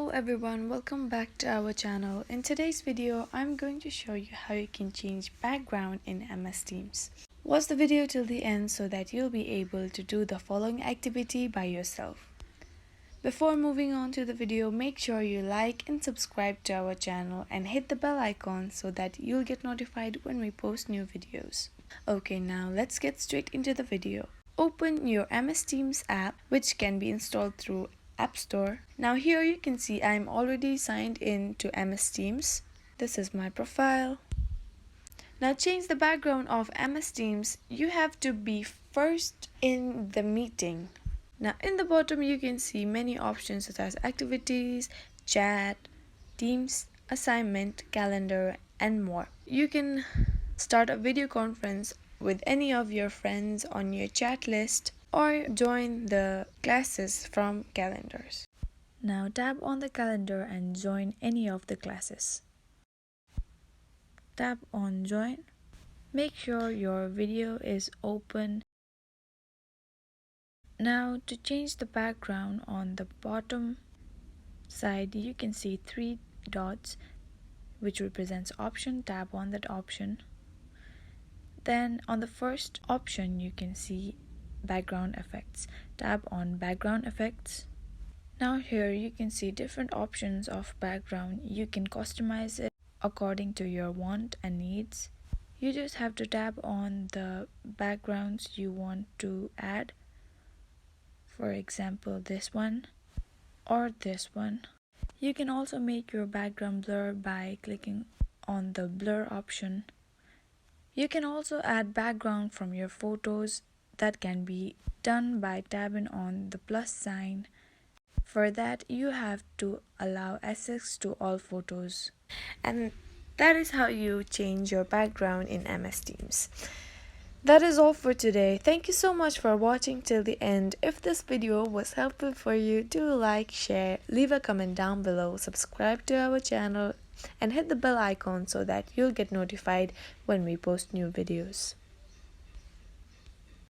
Hello everyone, welcome back to our channel. In today's video, I'm going to show you how you can change background in MS Teams. Watch the video till the end so that you'll be able to do the following activity by yourself. Before moving on to the video, make sure you like and subscribe to our channel and hit the bell icon so that you'll get notified when we post new videos. Okay, now let's get straight into the video. Open your MS Teams app, which can be installed through App Store. Now here you can see I'm already signed in to MS Teams. This is my profile. Now change the background of MS Teams. You have to be first in the meeting. Now in the bottom you can see many options such as activities, chat, Teams, assignment, calendar and more. You can start a video conference with any of your friends on your chat list or join the classes from calendars. Now tap on the calendar and join any of the classes. Tap on join. Make sure your video is open. Now to change the background, on the bottom side you can see 3 dots which represents option. Tap on that option. Then on the first option you can see background effects. Tap on background effects. Now here you can see different options of background. You can customize it according to your want and needs. You just have to tap on the backgrounds you want to add. For example, this one or this one. You can also make your background blur by clicking on the blur option. You can also add background from your photos. That can be done by tapping on the plus sign. For that, you have to allow access to all photos. And that is how you change your background in MS Teams. That is all for today. Thank you so much for watching till the end. If this video was helpful for you, do like, share, leave a comment down below, subscribe to our channel and hit the bell icon so that you'll get notified when we post new videos.